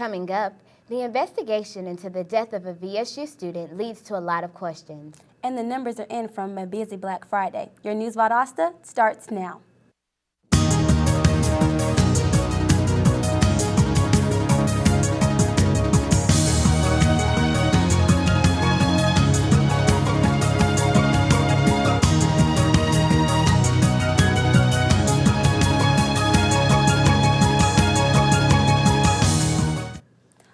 Coming up, the investigation into the death of a VSU student leads to a lot of questions. And the numbers are in from a busy Black Friday. Your News Valdosta starts now.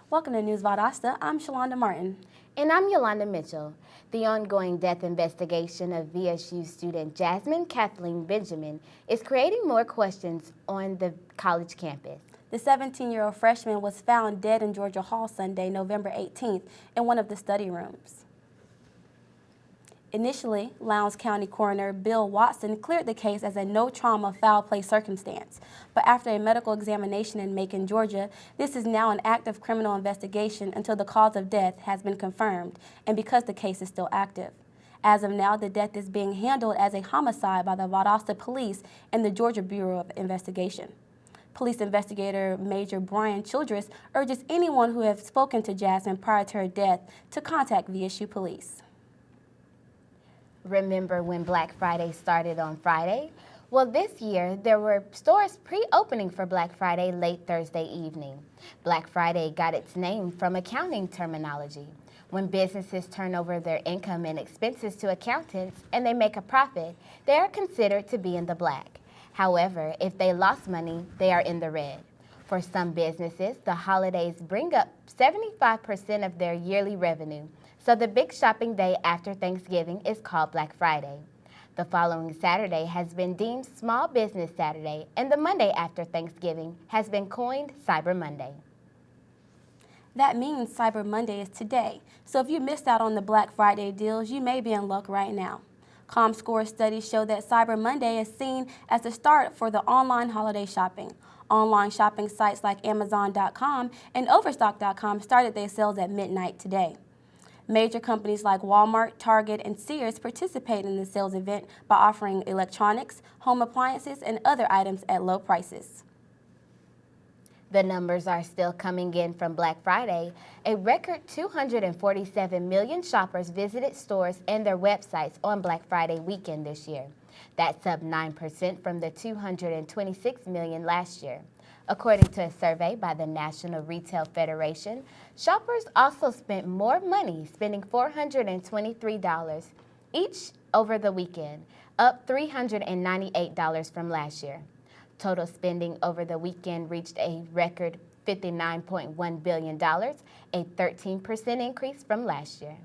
Welcome to News Valdosta. I'm Shalonda Martin. And I'm Yolanda Mitchell. The ongoing death investigation of VSU student Jasmine Kathleen Benjamin is creating more questions on the college campus. The 17-year-old freshman was found dead in Georgia Hall Sunday, November 18th, in one of the study rooms. Initially, Lowndes County Coroner Bill Watson cleared the case as a no-trauma foul play circumstance. But after a medical examination in Macon, Georgia, this is now an active criminal investigation until the cause of death has been confirmed and because the case is still active. As of now, the death is being handled as a homicide by the Valdosta Police and the Georgia Bureau of Investigation. Police investigator Major Brian Childress urges anyone who has spoken to Jasmine prior to her death to contact VSU Police. Remember when Black Friday started on Friday? Well, this year, there were stores pre-opening for Black Friday late Thursday evening. Black Friday got its name from accounting terminology. When businesses turn over their income and expenses to accountants and they make a profit, they are considered to be in the black. However, if they lost money, they are in the red. For some businesses, the holidays bring up 75% of their yearly revenue. So the big shopping day after Thanksgiving is called Black Friday. The following Saturday has been deemed Small Business Saturday, and the Monday after Thanksgiving has been coined Cyber Monday. That means Cyber Monday is today. So if you missed out on the Black Friday deals, you may be in luck right now. ComScore studies show that Cyber Monday is seen as the start for the online holiday shopping. Online shopping sites like Amazon.com and Overstock.com started their sales at midnight today. Major companies like Walmart, Target, and Sears participate in the sales event by offering electronics, home appliances, and other items at low prices. The numbers are still coming in from Black Friday. A record 247 million shoppers visited stores and their websites on Black Friday weekend this year. That's up 9% from the 226 million last year. According to a survey by the National Retail Federation, shoppers also spent more money, spending $423 each over the weekend, up $398 from last year. Total spending over the weekend reached a record $59.1 billion, a 13% increase from last year.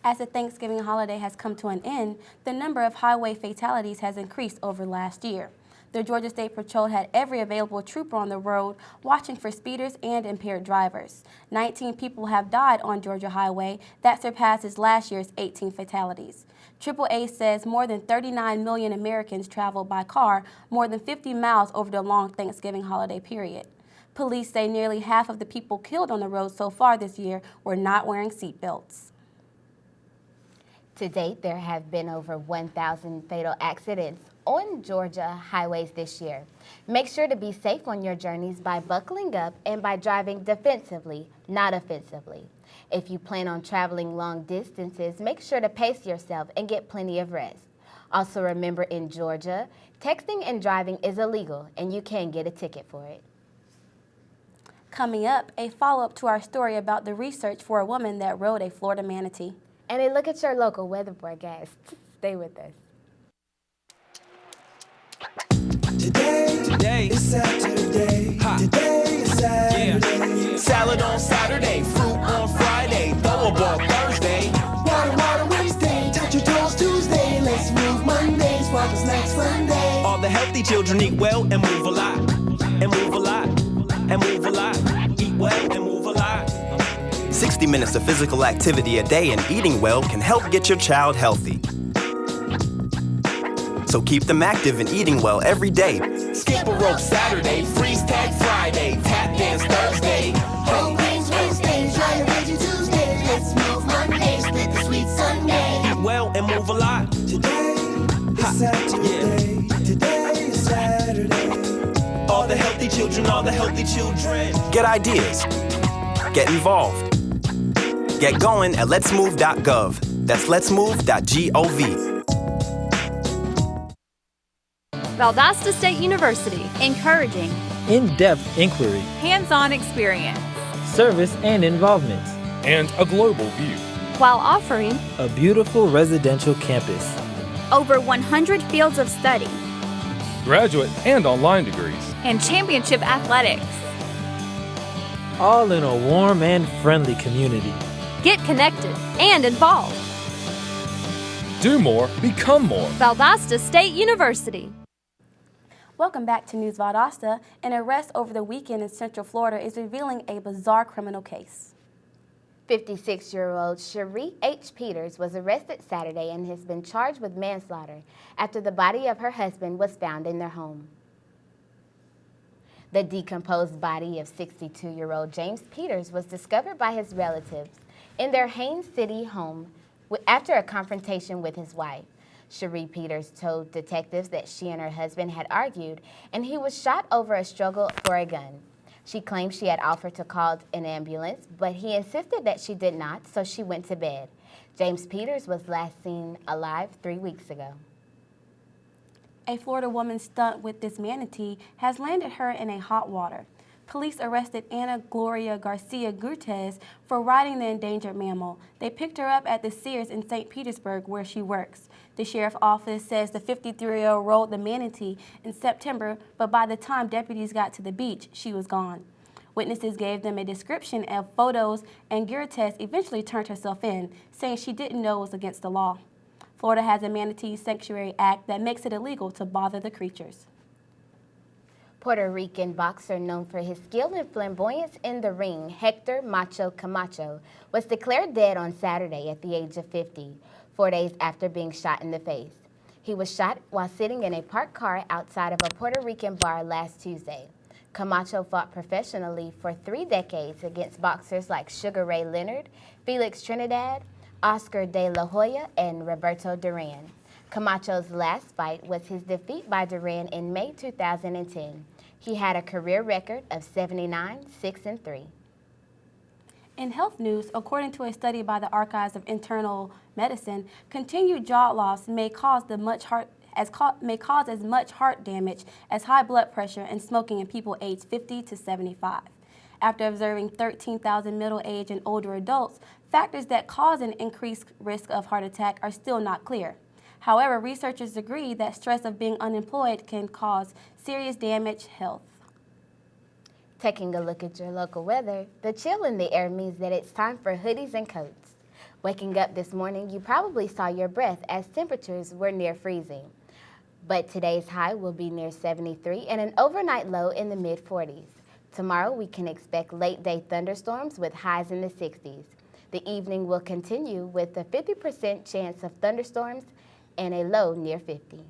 As the Thanksgiving holiday has come to an end, the number of highway fatalities has increased over last year. The Georgia State Patrol had every available trooper on the road watching for speeders and impaired drivers. 19 people have died on Georgia Highway. That surpasses last year's 18 fatalities. AAA says more than 39 million Americans traveled by car more than 50 miles over the long Thanksgiving holiday period. Police say nearly half of the people killed on the road so far this year were not wearing seatbelts. To date, there have been over 1,000 fatal accidents on Georgia highways this year. Make sure to be safe on your journeys by buckling up and by driving defensively, not offensively. If you plan on traveling long distances, make sure to pace yourself and get plenty of rest. Also remember, in Georgia, texting and driving is illegal and you can get a ticket for it. Coming up, a follow-up to our story about the research for a woman that rode a Florida manatee. And a look at your local weather forecast. Stay with us. Today is Saturday. Today is Saturday. Yeah. Salad on Saturday, fruit on Friday, throw a ball Thursday. Water Wednesday, touch your toes Tuesday. Let's move Monday, swap us next Sunday. All the healthy children eat well and move a lot. And move a lot. And move a lot. Eat well and move a lot. 60 minutes of physical activity a day and eating well can help get your child healthy. So keep them active and eating well every day. Skip a rope Saturday, freeze tag Friday, tap dance Thursday. Whole grains Wednesday, try a veggie Tuesday. Let's move Monday, split the sweet Sunday. Eat well and move a lot. Today is Saturday. Yeah. Today is Saturday. All All the healthy children, all the healthy children. Get ideas. Get involved. Get going at letsmove.gov. That's letsmove.gov. Valdosta State University, Encouraging, in-depth inquiry, hands-on experience, service and involvement, and a global view. while offering a beautiful residential campus, over 100 fields of study, Graduate and online degrees. and championship athletics. all in a warm and friendly community. Get connected and involved. Do more, become more. Valdosta State University. Welcome back to News Valdosta. An arrest over the weekend in Central Florida is revealing a bizarre criminal case. 56-year-old Cherie H. Peters was arrested Saturday and has been charged with manslaughter after the body of her husband was found in their home. The decomposed body of 62-year-old James Peters was discovered by his relatives in their Haines City home after a confrontation with his wife. Cherie Peters told detectives that she and her husband had argued and he was shot over a struggle for a gun. She claimed she had offered to call an ambulance, but he insisted that she did not, so she went to bed. James Peters was last seen alive 3 weeks ago. A Florida woman's stunt with this manatee has landed her in a hot water. Police arrested Ana Gloria Garcia Gutierrez for riding the endangered mammal. They picked her up at the Sears in St. Petersburg, where she works. The sheriff's office says the 53-year-old rode the manatee in September, but by the time deputies got to the beach, she was gone. Witnesses gave them a description of photos, and Gutierrez eventually turned herself in, saying she didn't know it was against the law. Florida has a Manatee Sanctuary Act that makes it illegal to bother the creatures. Puerto Rican boxer known for his skill and flamboyance in the ring, Hector Macho Camacho, was declared dead on Saturday at the age of 50, 4 days after being shot in the face. He was shot while sitting in a parked car outside of a Puerto Rican bar last Tuesday. Camacho fought professionally for 3 decades against boxers like Sugar Ray Leonard, Felix Trinidad, Oscar De La Hoya, and Roberto Duran. Camacho's last fight was his defeat by Duran in May 2010. He had a career record of 79, 6-3. In health news, according to a study by the Archives of Internal Medicine, continued jaw loss may cause as much heart damage as high blood pressure and smoking in people aged 50 to 75. After observing 13,000 middle-aged and older adults, factors that cause an increased risk of heart attack are still not clear. However, researchers agree that stress of being unemployed can cause serious damage to health. Taking a look at your local weather, the chill in the air means that it's time for hoodies and coats. Waking up this morning, you probably saw your breath as temperatures were near freezing. But today's high will be near 73 and an overnight low in the mid-40s. Tomorrow, we can expect late-day thunderstorms with highs in the 60s. The evening will continue with a 50% chance of thunderstorms and a low near 50.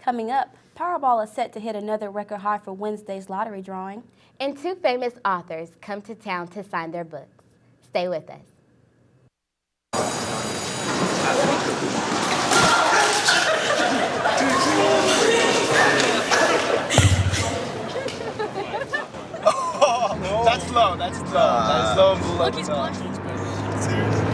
Coming up, Powerball is set to hit another record high for Wednesday's lottery drawing. And 2 famous authors come to town to sign their books. Stay with us. That's low. That's low and below. Look, he's blushing. Seriously.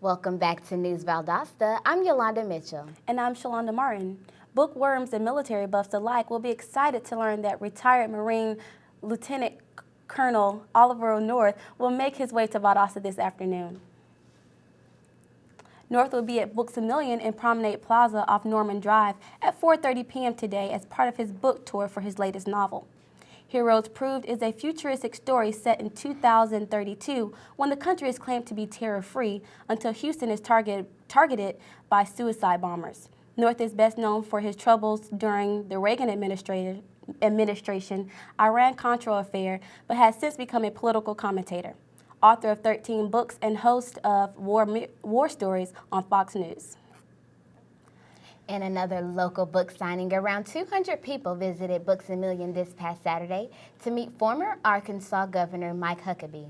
Welcome back to News Valdosta. I'm Yolanda Mitchell. And I'm Shalonda Martin. Bookworms and military buffs alike will be excited to learn that retired Marine Lieutenant Colonel Oliver North will make his way to Valdosta this afternoon. North will be at Books-A-Million in Promenade Plaza off Norman Drive at 4:30 p.m. today as part of his book tour for his latest novel. Heroes Proved is a futuristic story set in 2032 when the country is claimed to be terror-free until Houston is targeted by suicide bombers. North is best known for his troubles during the Reagan administration Iran-Contra affair, but has since become a political commentator, author of 13 books and host of war stories on Fox News. In another local book signing, around 200 people visited Books-A-Million this past Saturday to meet former Arkansas Governor Mike Huckabee.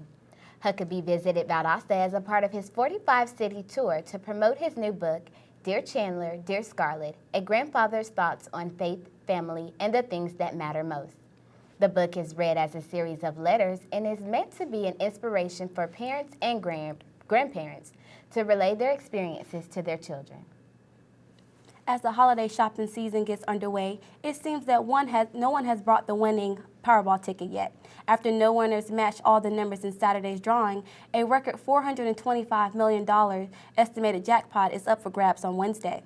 Huckabee visited Valdosta as a part of his 45-city tour to promote his new book, Dear Chandler, Dear Scarlett, A Grandfather's Thoughts on Faith, Family, and the Things That Matter Most. The book is read as a series of letters and is meant to be an inspiration for parents and grandparents to relay their experiences to their children. As the holiday shopping season gets underway, it seems that no one has brought the winning Powerball ticket yet. After no winners matched all the numbers in Saturday's drawing, a record $425 million estimated jackpot is up for grabs on Wednesday.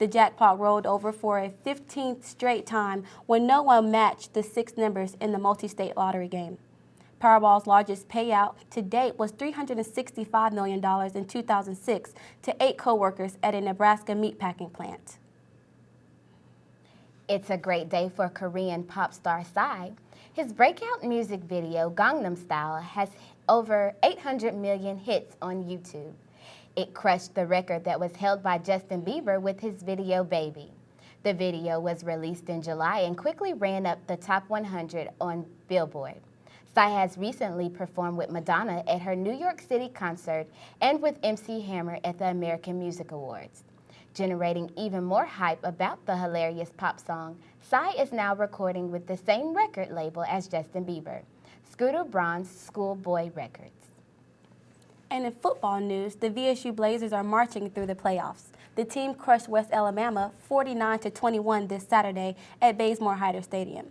The jackpot rolled over for a 15th straight time when no one matched the 6 numbers in the multi-state lottery game. Powerball's largest payout to date was $365 million in 2006 to 8 co-workers at a Nebraska meatpacking plant. It's a great day for Korean pop star Psy. His breakout music video, Gangnam Style, has over 800 million hits on YouTube. It crushed the record that was held by Justin Bieber with his video Baby. The video was released in July and quickly ran up the top 100 on Billboard. Psy has recently performed with Madonna at her New York City concert and with MC Hammer at the American Music Awards. Generating even more hype about the hilarious pop song, Psy is now recording with the same record label as Justin Bieber, Scooter Braun's Schoolboy Records. And in football news, the VSU Blazers are marching through the playoffs. The team crushed West Alabama 49-21 this Saturday at Bazemore Hyder Stadium.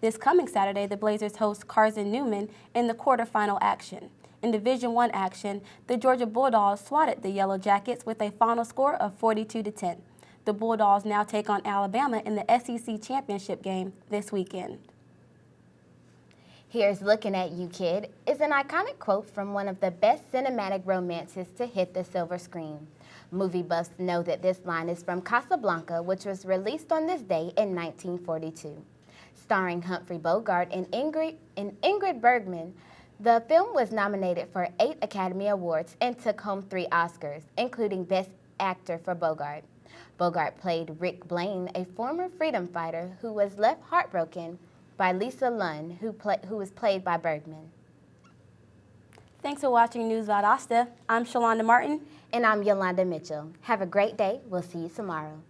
This coming Saturday, the Blazers host Carson Newman in the quarterfinal action. In Division I action, the Georgia Bulldogs swatted the Yellow Jackets with a final score of 42-10. The Bulldogs now take on Alabama in the SEC championship game this weekend. Here's Looking at You, Kid is an iconic quote from one of the best cinematic romances to hit the silver screen. Movie buffs know that this line is from Casablanca, which was released on this day in 1942. Starring Humphrey Bogart and Ingrid Bergman, the film was nominated for 8 Academy Awards and took home 3 Oscars, including Best Actor for Bogart. Bogart played Rick Blaine, a former freedom fighter who was left heartbroken by Lisa Lunn, who was played by Bergman. Thanks for watching News Valdosta. I'm Shalonda Martin. And I'm Yolanda Mitchell. Have a great day. We'll see you tomorrow.